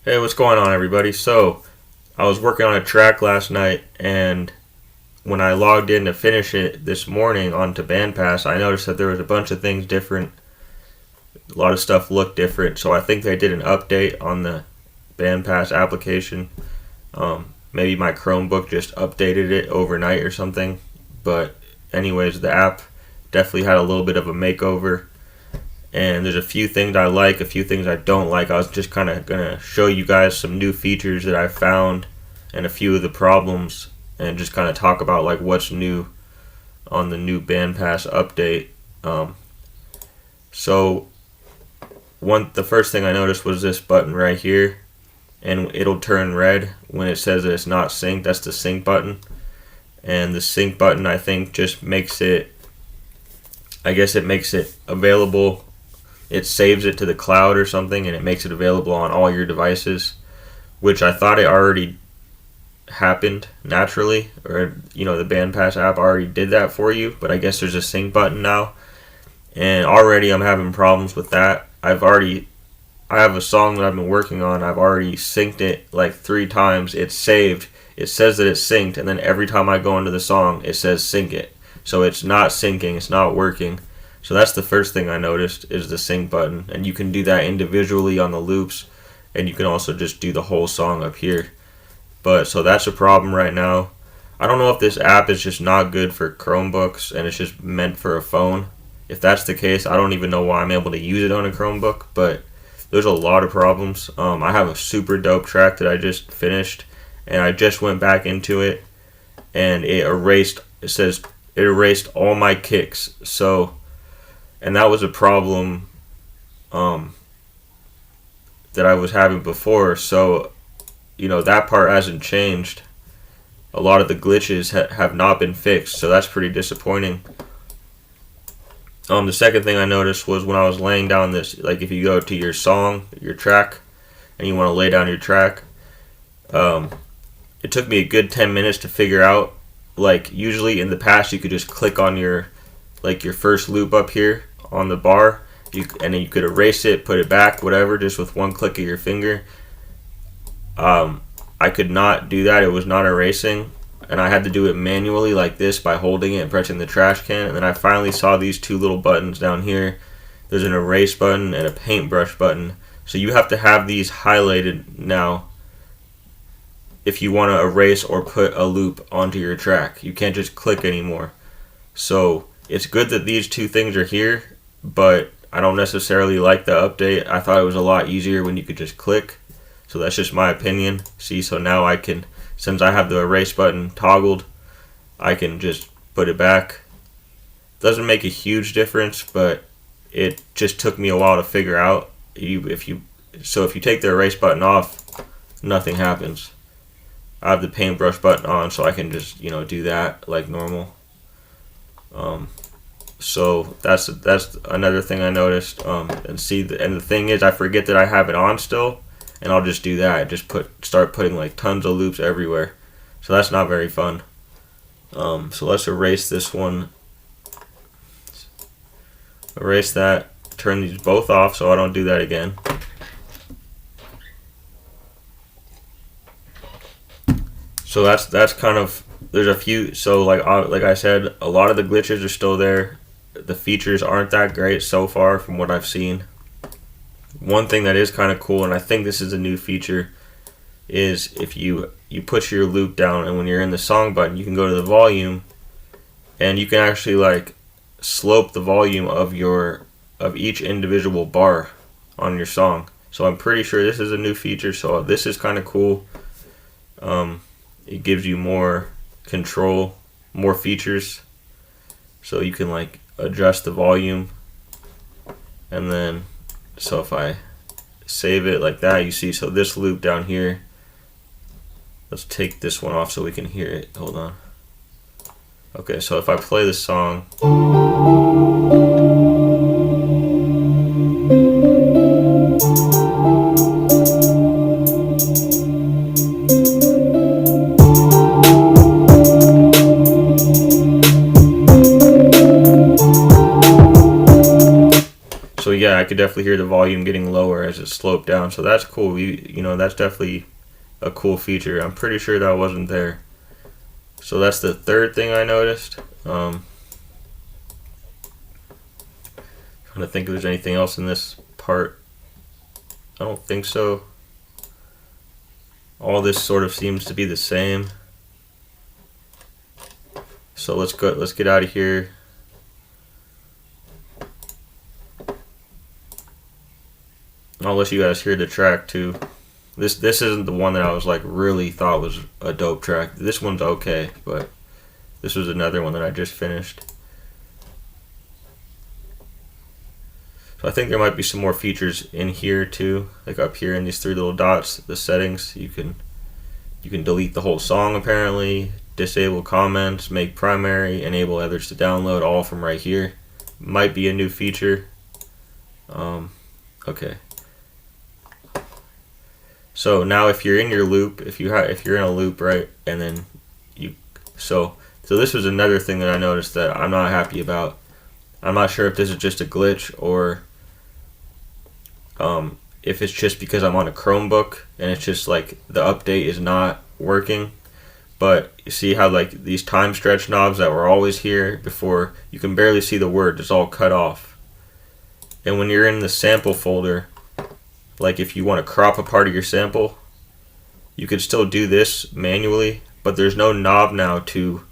Hey, what's going on, everybody? So, I was working on a track last night, and when I logged in to finish it this morning onto Bandpass, I noticed that there was a bunch of things different. A lot of stuff looked different, so I think they did an update on the Bandpass application. Maybe my Chromebook just updated it overnight or something. But, anyways, the app definitely had a little bit of a makeover. And there's a few things I like, a few things I don't like. I was just kind of going to show you guys some new features that I found and a few of the problems, and just kind of talk about like what's new on the new Bandpass update. So the first thing I noticed was this button right here, and it'll turn red when it says that it's not synced. That's the sync button. And the sync button, I think, just makes it, I guess it makes it available. It saves it to the cloud or something, and it makes it available on all your devices, which I thought it already happened naturally, or the Bandpass app already did that for you, but I guess there's a sync button now, and already I'm having problems with that. I have a song that I've been working on. I've already synced it like 3 times. It's saved. It says that it's synced, and then every time I go into the song, it says sync it. So it's not syncing. It's not working. So that's the first thing I noticed, is the sync button. And you can do that individually on the loops, and you can also just do the whole song up here. But so that's a problem right now. I don't know if this app is just not good for Chromebooks and it's just meant for a phone. If that's the case, I don't even know why I'm able to use it on a Chromebook, but there's a lot of problems. I have a super dope track that I just finished, and I just went back into it, and it erased all my kicks. And that was a problem that I was having before. So, that part hasn't changed. A lot of the glitches have not been fixed, so that's pretty disappointing. The second thing I noticed was when I was laying down this, like if you go to your song, your track, and you want to lay down your track, it took me a good 10 minutes to figure out. Like, usually in the past, you could just click on your first loop up here on the bar, and then you could erase it, put it back, whatever, just with one click of your finger. I could not do that. It was not erasing, and I had to do it manually like this by holding it and pressing the trash can. And then I finally saw these 2 little buttons down here. There's an erase button and a paintbrush button. So you have to have these highlighted now if you want to erase or put a loop onto your track. You can't just click anymore. So it's good that these 2 things are here, but I don't necessarily like the update. I thought it was a lot easier when you could just click. So that's just my opinion. See, so now I can, since I have the erase button toggled, I can just put it back. Doesn't make a huge difference, but it just took me a while to figure out. If you take the erase button off, nothing happens. I have the paintbrush button on, so I can just do that like normal. So that's another thing I noticed. And the thing is, I forget that I have it on still, and I'll just do that. Just start putting like tons of loops everywhere. So that's not very fun. So let's erase this one. Erase that. Turn these both off so I don't do that again. So that's kind of, there's a few. So like I said, a lot of the glitches are still there. The features aren't that great so far from what I've seen. One thing that is kind of cool, and I think this is a new feature, is if you push your loop down, and when you're in the song button, you can go to the volume, and you can actually like slope the volume of each individual bar on your song. So I'm pretty sure this is a new feature, so this is kind of cool. It gives you more control, more features, so you can like adjust the volume. And then so if I save it like that, you see, so this loop down here, let's take this one off so we can hear it. Hold on. Okay, so if I play the song, so yeah, I could definitely hear the volume getting lower as it sloped down. So that's cool. You know, that's definitely a cool feature. I'm pretty sure that wasn't there. So that's the third thing I noticed. Trying to think if there's anything else in this part. I don't think so. All this sort of seems to be the same. So let's get out of here. I'll let you guys hear the track too. This isn't the one that I was like really thought was a dope track. This one's okay, but this was another one that I just finished. So I think there might be some more features in here too, like up here in these three little dots, the settings. You can delete the whole song apparently, disable comments, make primary, enable others to download, all from right here. Might be a new feature. Okay. So now if you're in your loop, if you're in a loop, right, and then so this was another thing that I noticed that I'm not happy about. I'm not sure if this is just a glitch or if it's just because I'm on a Chromebook and it's just like the update is not working. But you see how like these time stretch knobs that were always here before, you can barely see the word, it's all cut off. And when you're in the sample folder, like if you want to crop a part of your sample, you could still do this manually, but there's no knob now to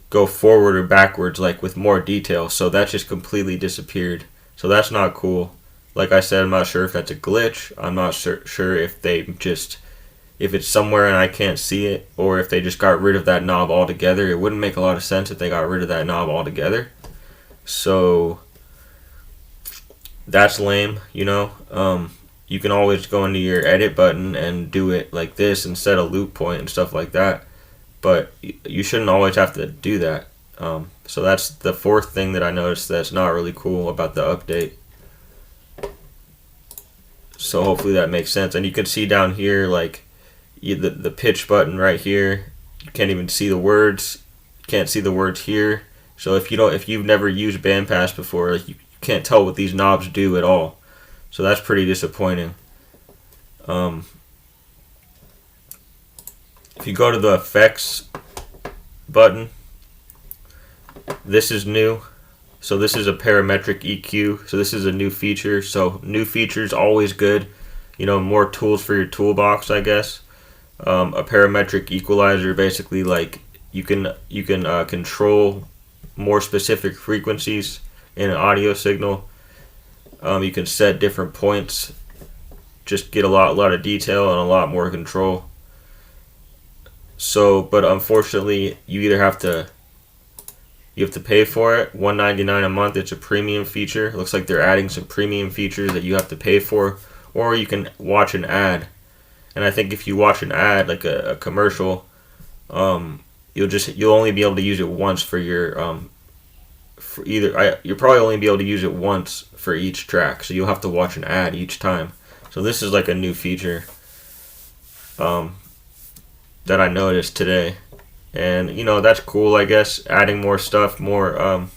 go forward or backwards like with more detail, so that just completely disappeared. So that's not cool. Like I said, I'm not sure if that's a glitch. I'm not sure if if it's somewhere and I can't see it, or if they just got rid of that knob altogether. It wouldn't make a lot of sense if they got rid of that knob altogether. So that's lame, you know. You can always go into your edit button and do it like this and set a loop point and stuff like that, but you shouldn't always have to do that. So that's the fourth thing that I noticed that's not really cool about the update. So hopefully that makes sense. And you can see down here, like the pitch button right here, you can't even see the words. You can't see the words here. So if you've never used Bandpass before, like you can't tell what these knobs do at all. So that's pretty disappointing. If you go to the effects button, this is new. So this is a parametric EQ. So this is a new feature. So new features always good. You know, more tools for your toolbox, I guess. A parametric equalizer, basically like you can control more specific frequencies in an audio signal. You can set different points, just get a lot of detail and a lot more control. So, but unfortunately, you have to pay for it. $1.99 a month. It's a premium feature. It looks like they're adding some premium features that you have to pay for, or you can watch an ad. And I think if you watch an ad, like a commercial, you'll only be able to use it once for your you'll probably only be able to use it once for each track. So you'll have to watch an ad each time. So this is like a new feature that I noticed today. And you know, that's cool, I guess, adding more stuff, more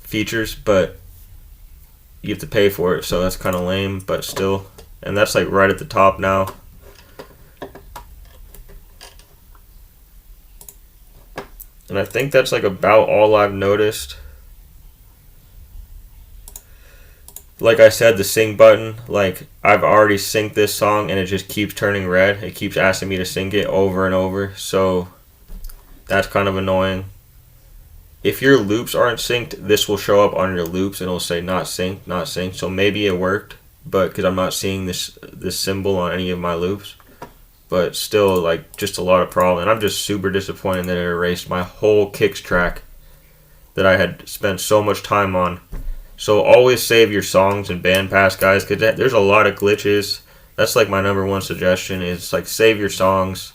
features, but you have to pay for it, so that's kind of lame, but still. And that's like right at the top now. And I think that's like about all I've noticed. Like I said, the sync button, like I've already synced this song and it just keeps turning red. It keeps asking me to sync it over and over, so that's kind of annoying. If your loops aren't synced, this will show up on your loops and it'll say not synced, not synced. So maybe it worked, but because I'm not seeing this symbol on any of my loops. But still, like, just a lot of problem. And I'm just super disappointed that it erased my whole kicks track that I had spent so much time on. So always save your songs in Bandpass, guys, because there's a lot of glitches. That's like my number one suggestion is like save your songs,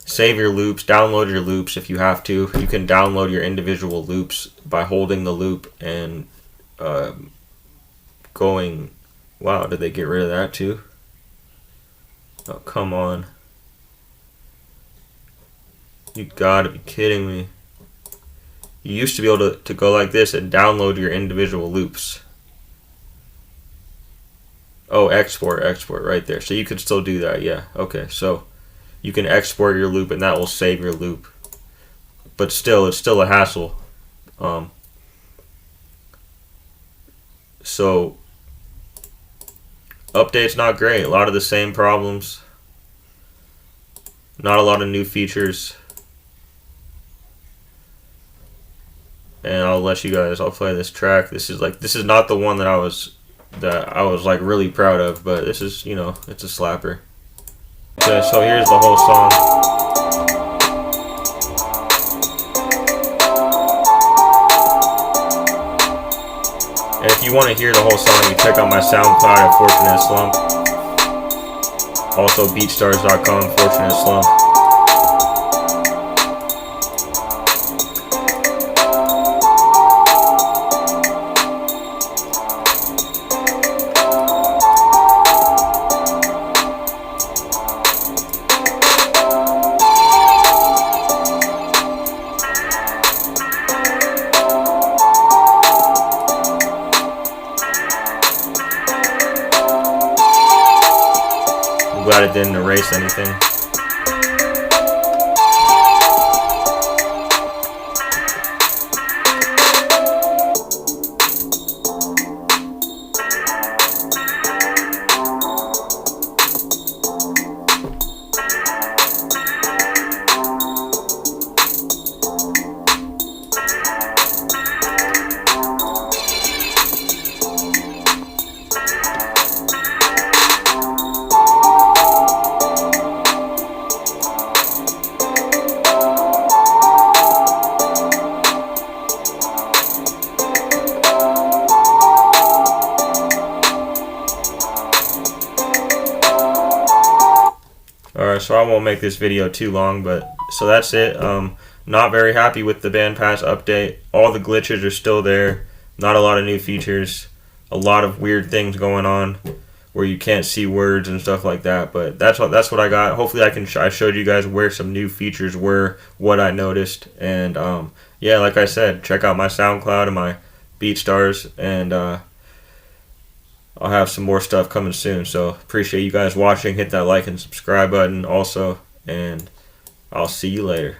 save your loops, download your loops if you have to. You can download your individual loops by holding the loop and going. Wow, did they get rid of that too? Oh, come on. You gotta be kidding me. You used to be able to go like this and download your individual loops. Oh, export right there. So you could still do that, yeah. Okay, so you can export your loop and that will save your loop. But still, it's still a hassle. So update's not great. A lot of the same problems. Not a lot of new features. And I'll let you guys. I'll play this track. This is not the one that I was like really proud of, but this is, you know, it's a slapper. Okay, so here's the whole song. And if you want to hear the whole song, you check out my SoundCloud at Fortunate Slump. Also beatstars.com, Fortunate Slump. I'm glad it didn't erase anything. Alright, so I won't make this video too long, but so that's it. Not very happy with the Bandpass update. All the glitches are still there. Not a lot of new features. A lot of weird things going on where you can't see words and stuff like that. But that's what I got. Hopefully I showed you guys where some new features were, what I noticed, and yeah, like I said, check out my SoundCloud and my BeatStars, and I'll have some more stuff coming soon. So appreciate you guys watching. Hit that like and subscribe button also, and I'll see you later.